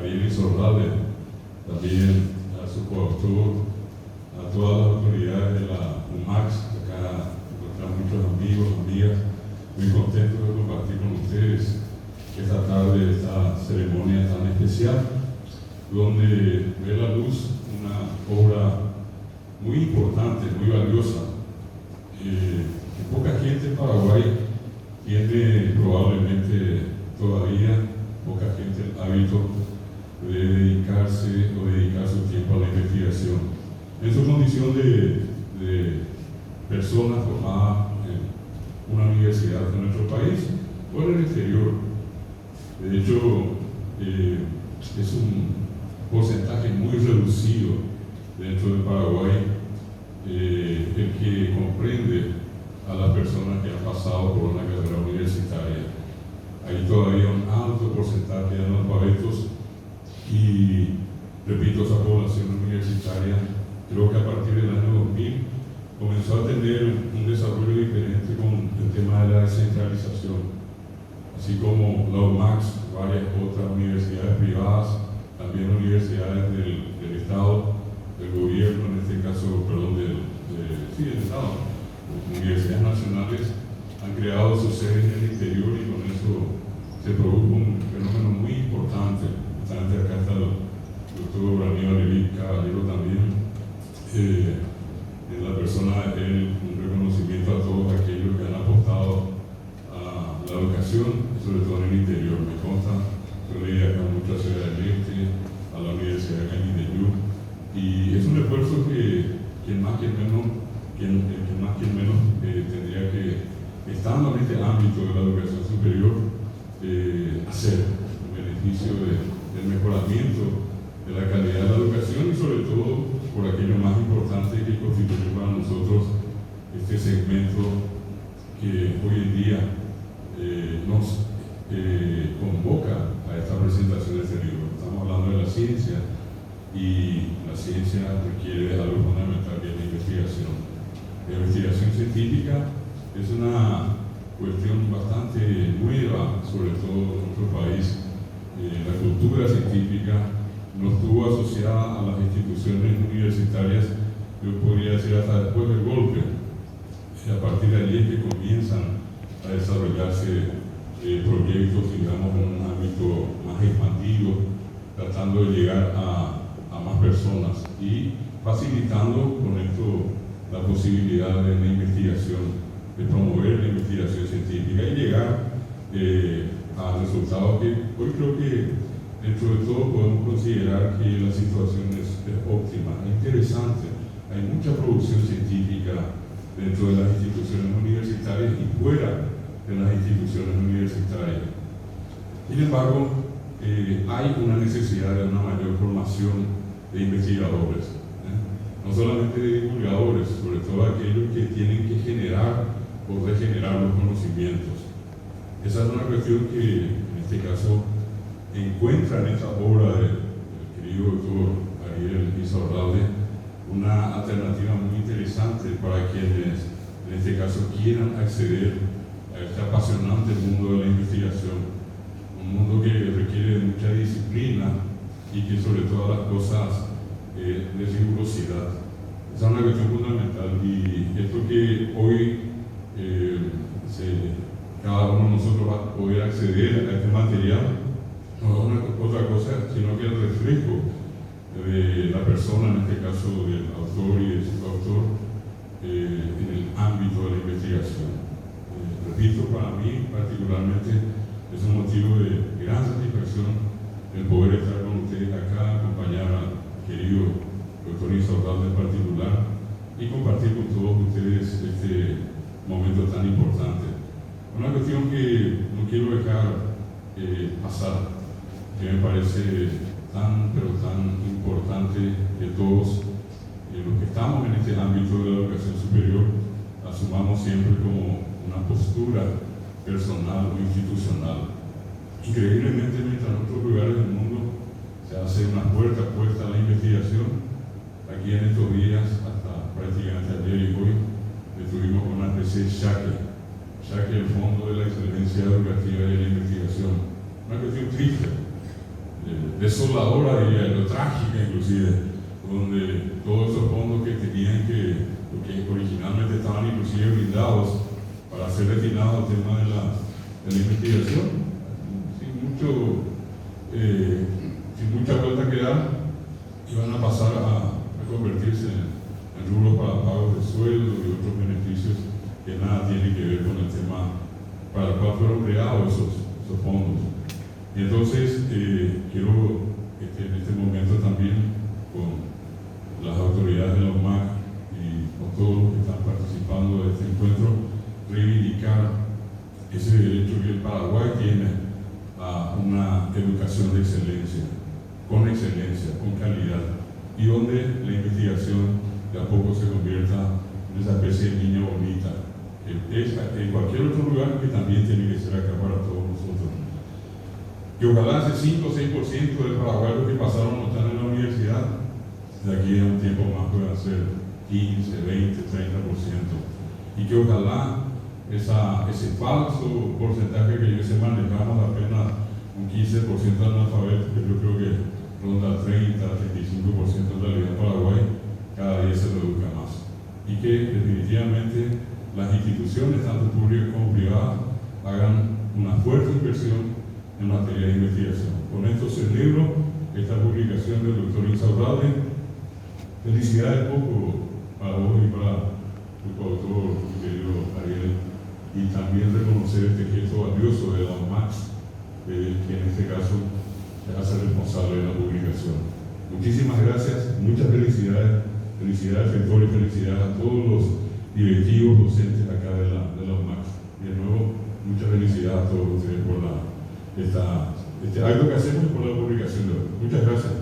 Ariel Isorralde, también a su coautor, a todas las autoridades de la UMAX. Acá encontramos muchos amigos, amigas, muy contentos de compartir con ustedes esta tarde, esta ceremonia tan especial, donde ve la luz una obra muy importante, muy valiosa, que poca gente en Paraguay tiene probablemente todavía, poca gente el hábito de dedicarse o dedicar su tiempo a la investigación. En su condición de persona formada en una universidad de nuestro país o en el exterior. De hecho, es un porcentaje muy reducido dentro de Paraguay el que comprende a las personas que han pasado por una carrera universitaria. Hay todavía un alto porcentaje de analfabetos y, repito, esa población universitaria creo que a partir del año 2000 comenzó a tener un desarrollo diferente con el tema de la descentralización, así como la UMAX, varias otras universidades privadas, también universidades del Estado, del gobierno, en este caso, perdón, del Estado, universidades nacionales han creado sus sedes en el interior y con eso se produjo un fenómeno muy importante. Acá está el doctor Aníbal Elías Caballero también, en la persona de él, un reconocimiento a todos aquellos que han apostado a la educación, sobre todo en el interior. Me consta, yo leí acá mucho a Ciudad del Este, a la Universidad de Canindeyú, y es un esfuerzo que quien más, quien menos, tendría que, estando en este ámbito de la educación superior, hacer en beneficio del mejoramiento de la calidad de la educación y sobre todo por aquello más importante que constituye para nosotros este segmento que hoy en día nos convoca a esta presentación de este libro. Estamos hablando de la ciencia y la ciencia requiere de algo fundamental, que es la investigación. La investigación científica es una cuestión bastante nueva, sobre todo en nuestro país. La cultura científica no estuvo asociada a las instituciones universitarias, yo podría decir hasta después del golpe. A partir de allí es que comienzan a desarrollarse proyectos, digamos, en un ámbito más expandido, tratando de llegar a más personas y facilitando con esto la posibilidad de la investigación, de promover la investigación científica y llegar a resultados que hoy creo que dentro de todo podemos considerar que la situación es óptima, es interesante. Hay mucha producción científica dentro de las instituciones universitarias y fuera de las instituciones universitarias. Sin embargo, hay una necesidad de una mayor formación de investigadores, no solamente de divulgadores, sobre todo aquellos que tienen que generar o regenerar los conocimientos. Esa es una cuestión que en este caso encuentra en esta obra del querido doctor Ariel Isorralde una alternativa muy interesante para quienes en este caso quieran acceder a este apasionante mundo de la investigación, un mundo que requiere de mucha disciplina y que sobre todas las cosas de rigurosidad. Esa es una cuestión fundamental y esto que hoy cada uno de nosotros va a poder acceder a este material no es otra cosa sino que el reflejo de la persona, en este caso del autor y de su autor, en el ámbito de la investigación. Repito, para mí particularmente es un motivo de gran satisfacción el poder estar con ustedes acá, acompañar al querido doctor Isorralde en particular y compartir con todos ustedes este momento tan importante. Una cuestión que no quiero dejar pasar, que me parece pero tan importante que todos los que estamos en este ámbito de la educación superior asumamos siempre como una postura personal o institucional. Increíblemente, mientras en otros lugares del mundo se hace una puerta puesta a la investigación, aquí en estos días, hasta prácticamente ayer y hoy, estuvimos con una especie de SHACE, el Fondo de la Excelencia Educativa y de la Investigación. Una cuestión triste. desoladora, diría, lo trágica inclusive, donde todos esos fondos que tenían que originalmente estaban inclusive blindados para ser destinados al tema de la investigación, sin mucha vuelta que dar, iban a pasar a convertirse en rubros para pagos de sueldo y otros beneficios que nada tienen que ver con el tema para el cual fueron creados esos fondos. Y entonces quiero en este momento también con las autoridades de la UMAC y con todos los que están participando de este encuentro reivindicar ese derecho que el Paraguay tiene a una educación de excelencia, con calidad, y donde la investigación de a poco se convierta en esa especie de niña bonita, que es en cualquier otro lugar, que también tiene que ser acá para todos nosotros. Que ojalá ese 5 o 6% de paraguayos que pasaron no están en la universidad, de aquí a un tiempo más puedan ser 15, 20, 30%. Y que ojalá ese falso porcentaje que yo sé manejamos, apenas un 15% de analfabetos, que yo creo que ronda 30, 35% en realidad en Paraguay, cada día se reduzca más. Y que definitivamente las instituciones, tanto públicas como privadas, hagan una fuerte inversión en materia de investigación. Con esto celebro esta publicación del doctor Insaurralde. Felicidades poco para vos y para tu coautor, mi querido Ariel, y también reconocer este gesto valioso de la UMAC, que en este caso se hace responsable de la publicación. Muchísimas gracias, muchas felicidades, felicidades rector y felicidades a todos los directivos, docentes acá de la UMAC. Y de nuevo, muchas felicidades a todos ustedes por este acto que hacemos y por la publicación de hoy. Muchas gracias.